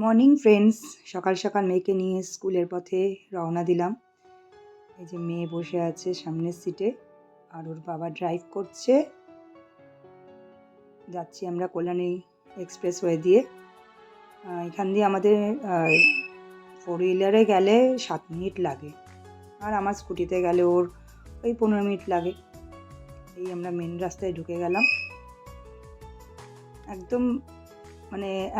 Morning friends, সকাল সকাল মেয়েকে নিয়ে স্কুলের পথে রওনা দিলাম। এই যে মেয়ে বসে আছে সামনের সিটে আর ওর বাবা ড্রাইভ করছে। যাচ্ছি আমরা কল্যাণী এক্সপ্রেসওয়ে দিয়ে। এখান দিয়ে আমাদের 4 হুইলারে গেলে 7 মিনিট লাগে, আর আমার স্কুটিতে গেলে ওর ওই 15 মিনিট লাগে। এই আমরা মেন রাস্তায় ঢুকে গেলাম।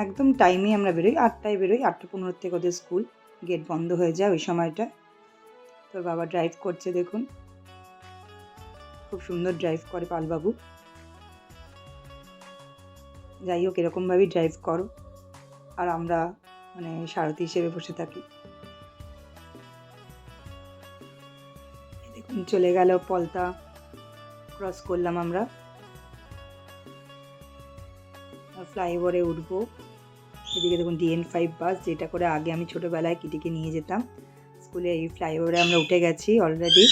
একদম টাইমে আমরা বেরোই, 8টায় বেরোই। 8:15 থেকে ওদের স্কুল, গেট বন্ধ হয়ে যায় ওই সময়টা। তোর বাবা ড্রাইভ করছে, দেখুন খুব সুন্দর ড্রাইভ করে পালবাবু। যাই হোক, এরকমভাবেই ড্রাইভ করো, আর আমরা সারথি হিসেবে বসে থাকি। দেখুন চলে গেল পলতা, ক্রস করলাম আমরা, ফ্লাইওভারে উঠবো। এদিকে দেখুন DN5 বাস, যেটা করে আগে আমি ছোটোবেলায় কিটিকে নিয়ে যেতাম স্কুলে। এই ফ্লাইওভারে আমরা উঠে গেছি অলরেডি।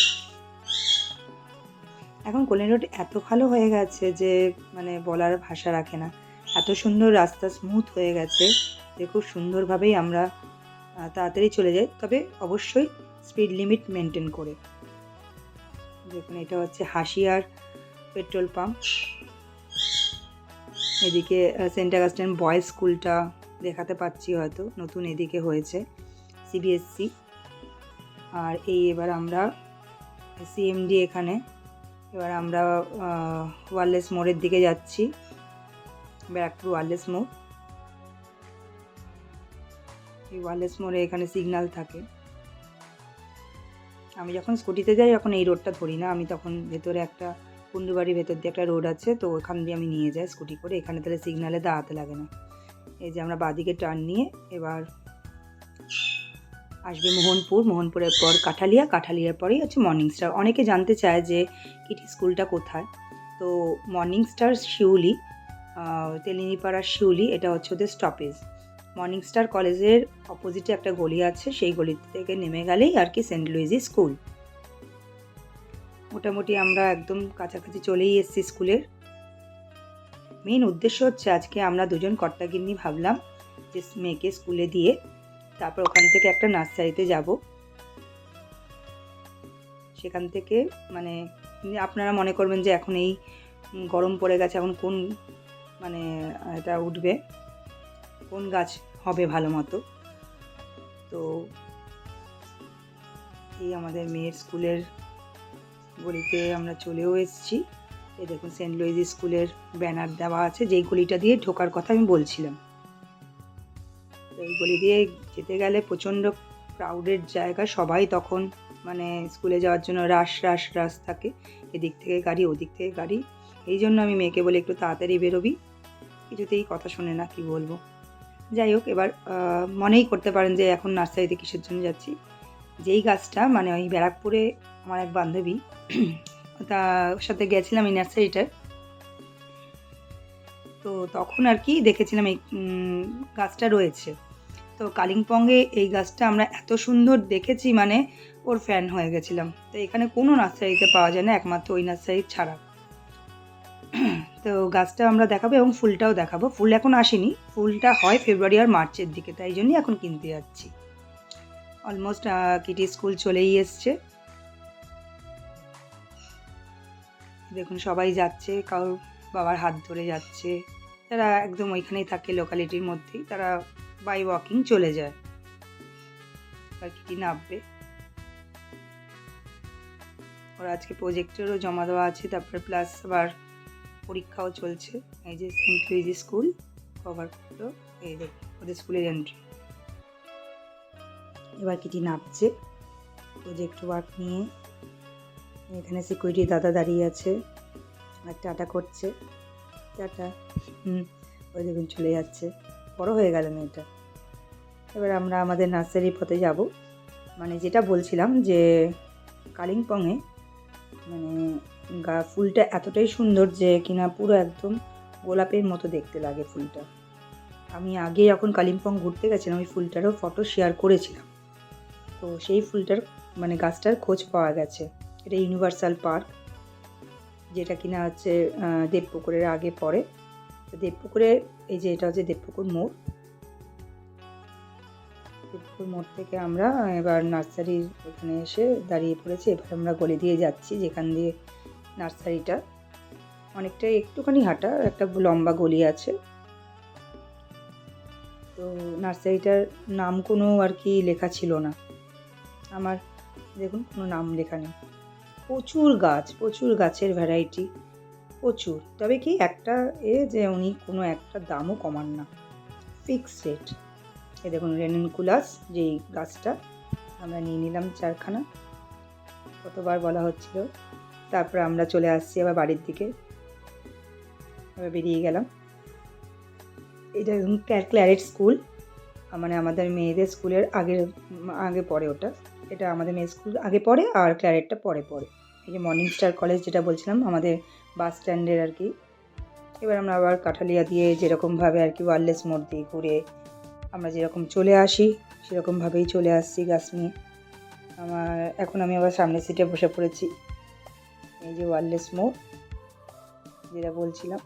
এখন কল্যাণী রোড এত ভালো হয়ে গেছে যে বলার ভাষা রাখে না। এত সুন্দর রাস্তা, স্মুথ হয়ে গেছে যে খুব সুন্দরভাবেই আমরা তাড়াতাড়ি চলে যাই, তবে অবশ্যই স্পিড লিমিট মেনটেন করে। দেখুন এটা হচ্ছে হাসিয়ার পেট্রোল পাম্প। এদিকে সেন্ট অগাস্টিন বয়েজ স্কুলটা দেখাতে পাচ্ছি, হয়তো নতুন এদিকে হয়েছে, CBSC। আর এবার আমরা CMD এখানে। এবার আমরা ওয়ারলেস মোড়ের দিকে যাচ্ছি, ব্যারাকপুর ওয়ারলেস মোড়। এই ওয়ারলেস মোড়ে এখানে সিগন্যাল থাকে। আমি যখন স্কুটিতে যাই যখন এই রোডটা ধরি না, আমি তখন ভেতরে একটা কুন্ডুবাড়ির ভেতর দিয়ে একটা রোড আছে, তো ওখান দিয়ে আমি নিয়ে যাই স্কুটি করে। এখানে তাহলে সিগন্যালে দাঁড়াতে লাগে না। এই যে আমরা বাঁদিকে টার্ন নিয়ে এবার আসবে মোহনপুর, মোহনপুরের পর কাঠালিয়া, কাঠালিয়ার পরেই হচ্ছে মর্নিং স্টার। অনেকে জানতে চায় যে কিটি স্কুলটা কোথায়। তো মর্নিং স্টার শিউলি, তেলিনিপাড়ার শিউলি, এটা হচ্ছে ওদের স্টপেজ। মর্নিং স্টার কলেজের অপোজিটে একটা গলি আছে, সেই গলি থেকে নেমে গেলেই আর কি সেন্ট লুইজি স্কুল। মোটামুটি আমরা একদম কাছাকাছি চলেই এসেছি স্কুলের। মেন উদ্দেশ্য হচ্ছে আজকে আমরা দুজন কর্তাগিন্নি ভাবলাম যে মেয়েকে স্কুলে দিয়ে তারপর ওখান থেকে একটা নার্সারিতে যাব। সেখান থেকে আপনারা মনে করবেন যে এখন এই গরম পড়ে গেছে, এখন কোন এটা উঠবে, কোন গাছ হবে ভালো মতো। তো এই আমাদের মেয়ের স্কুলের গলিতে আমরা চলেও এসেছি। এই দেখুন সেন্ট লুইজি স্কুলের ব্যানার দেওয়া আছে, যেই গলিটা দিয়ে ঢোকার কথা আমি বলছিলাম। তো এই গলি দিয়ে যেতে গেলে প্রচণ্ড ক্রাউডের জায়গা, সবাই তখন স্কুলে যাওয়ার জন্য রাশ থাকে, এদিক থেকে গাড়ি ওদিক থেকে গাড়ি। এই জন্য আমি মেয়েকে বলি একটু তাড়াতাড়ি বেরোবি, কিছুতেই কথা শোনে না, কি বলবো। যাই হোক, এবার মনেই করতে পারেন যে এখন নার্সারিতে কিসের জন্য যাচ্ছি। যেই গাছটা ওই ব্যারাকপুরে আমার এক বান্ধবী, তার সাথে গেছিলাম এই নার্সারিটার। তো তখন আর কি দেখেছিলাম এই গাছটা রয়েছে। তো কালিম্পংয়ে এই গাছটা আমরা এত সুন্দর দেখেছি, ওর ফ্যান হয়ে গেছিলাম। তো এখানে কোনো নার্সারিতে পাওয়া যায় না, একমাত্র ওই নার্সারি ছাড়া। তো গাছটা আমরা দেখাবো এবং ফুলটাও দেখাবো। ফুল এখন আসেনি, ফুলটা হয় ফেব্রুয়ারি আর মার্চের দিকে, তাই জন্যই এখন কিনতে যাচ্ছি। অলমোস্ট কিটি স্কুল চলেই এসছে। দেখুন সবাই যাচ্ছে, কারোর বাবার হাত ধরে যাচ্ছে। যারা একদম ওইখানেই থাকে লোকালিটির মধ্যেই, তারা বাই ওয়াকিং চলে যায়। আর কিটি নামবে। ওরা আজকে প্রজেক্টেরও জমা দেওয়া আছে, তারপরে প্লাস আবার পরীক্ষাও চলছে। এই যে সেন্ট লুইজি স্কুল কভার করলো, এই দেখুন ওদের স্কুলের এন্ট্রি। এবার কিটি নামছে প্রজেক্ট ওয়ার্ক নিয়ে। এখানে সিকিউরিটি দাদা দাঁড়িয়ে আছে আর টাটা করছে, টাটা। ওই দেখুন চলে যাচ্ছে, বড় হয়ে গেল মেয়েটা। এবার আমরা আমাদের নার্সারির পথে যাব। যেটা বলছিলাম যে কালিম্পংয়ে ফুলটা এতটাই সুন্দর যে কিনা পুরো একদম গোলাপের মতো দেখতে লাগে ফুলটা। আমি আগে যখন কালিম্পং ঘুরতে গেছিলাম ওই ফুলটারও ফটো শেয়ার করেছিলাম। তো সেই ফুলটার গাছটার খোঁজ পাওয়া গেছে। এটা ইউনিভার্সাল পার্ক, যেটা কিনা হচ্ছে দেবপুকুরের আগে পড়ে। তো দেবপুকুরে, এই যে এটা হচ্ছে দেবপুকুর মোড়। ফুলপুর মোড় থেকে আমরা এবার নার্সারির এখানে এসে দাঁড়িয়ে পড়েছি। এবার আমরা গলি দিয়ে যাচ্ছি, যেখান দিয়ে নার্সারিটা অনেকটাই একটুখানি হাঁটা, একটা লম্বা গলি আছে। তো নার্সারিটার নাম কোনো আর কি লেখা ছিল না আমার, দেখুন কোনো নাম লেখা নেই। প্রচুর গাছের ভ্যারাইটি প্রচুর, তবে কি একটা যে উনি কোনো একটা দামও কমান না, ফিক্সড রেট। এই দেখুন রেনিনকুলাস, যেই গাছটা আমরা নিয়ে নিলাম 4খানা, কতবার বলা হচ্ছিল। তারপরে আমরা চলে আসছি আবার বাড়ির দিকে, আবার বেরিয়ে গেলাম। এটা ক্ল্যারেট স্কুল, মানে আমাদের মেয়েদের স্কুলের আগে পড়ে ওটা। এটা আমাদের মেয়ের স্কুল আগে পড়ে আর ক্ল্যারেটটা পরে পড়ে। এই যে মর্নিং স্টার কলেজ যেটা বলছিলাম, আমাদের বাস স্ট্যান্ডের আর কি। এবার আমরা আবার কাঠালিয়া দিয়ে যেরকমভাবে আর কি ওয়ারলেস মোড় দিয়ে ঘুরে আমরা যেরকম চলে আসি সেরকমভাবেই চলে আসছি গাছ নিয়ে। এখন আমি আবার সামনের সিটে বসে পড়েছি। এই যে ওয়ারলেস মোড় যেটা বলছিলাম,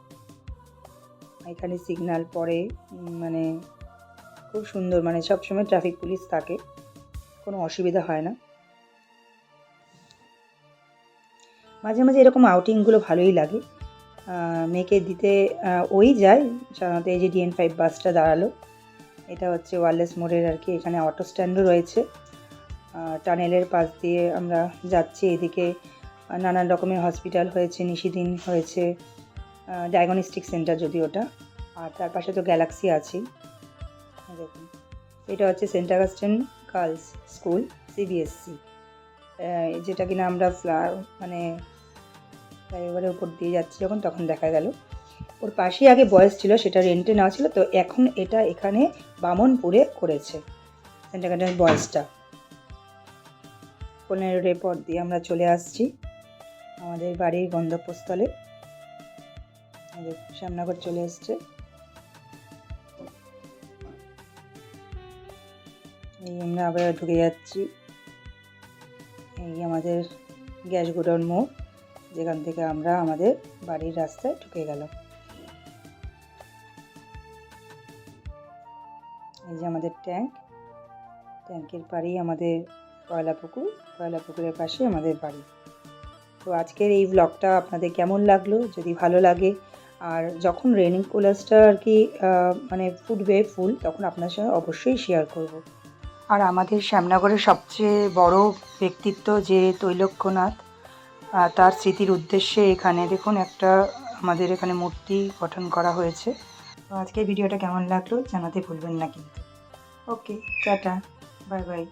এখানে সিগন্যাল পড়ে, মানে খুব সুন্দর, মানে সবসময় ট্রাফিক পুলিশ থাকে, কোনো অসুবিধা হয় না। মাঝে মাঝে এরকম আউটিংগুলো ভালোই লাগে। মেয়েকে দিতে ওই যায় সাধারণত। এই যে DN5 বাসটা দাঁড়ালো, এটা হচ্ছে ওয়ারলেস মোড়ের আর কি। এখানে অটো স্ট্যান্ডও রয়েছে। টানেলের পাশ দিয়ে আমরা যাচ্ছি। এদিকে নানান রকমের হসপিটাল হয়েছে, নিশিদিন হয়েছে, ডায়াগনস্টিক সেন্টার যদি ওটা, আর তার পাশে তো গ্যালাক্সি আছেই। দেখুন এটা হচ্ছে Saint Augustine girls school CBSC, যেটা কিনা আমরা মানে ফ্লাইওভারের উপর দিয়ে যাচ্ছি যখন, তখন দেখা গেল। ওর পাশেই আগে বয়েজ ছিল, সেটা রেন্টে নেওয়া ছিল, তো এখন এটা এখানে বামনপুরে করেছে সেন্ট অগাস্টিন বয়েজটা। কল্যাণী রোডের পর দিয়ে আমরা চলে আসছি আমাদের বাড়ির গন্তব্যস্থলে। শ্যামনগর চলে এসছে। এই আমরা আবার ঢুকে যাচ্ছি। এই আমাদের গ্যাস গোডাউন মোড়, যেখান থেকে আমরা আমাদের বাড়ির রাস্তায় ঢুকে গেলাম। এই যে আমাদের ট্যাঙ্কের পাড়েই আমাদের কয়লা পুকুরের পাশে আমাদের বাড়ি। তো আজকের এই ব্লগটা আপনাদের কেমন লাগলো? যদি ভালো লাগে, আর যখন রেনিনকুলাসটা আর কি মানে ফুটবে ফুল, তখন আপনার সঙ্গে অবশ্যই শেয়ার করব। আর আমাদের শ্যামনগরের সবচেয়ে বড় ব্যক্তিত্ব যে তৈলক্যনাথ, তার স্মৃতির উদ্দেশ্যে এখানে দেখুন একটা আমাদের এখানে মূর্তি গঠন করা হয়েছে। তো আজকের ভিডিওটা কেমন লাগলো জানাতে ভুলবেন না কিন্তু। ওকে, টাটা, বাই বাই।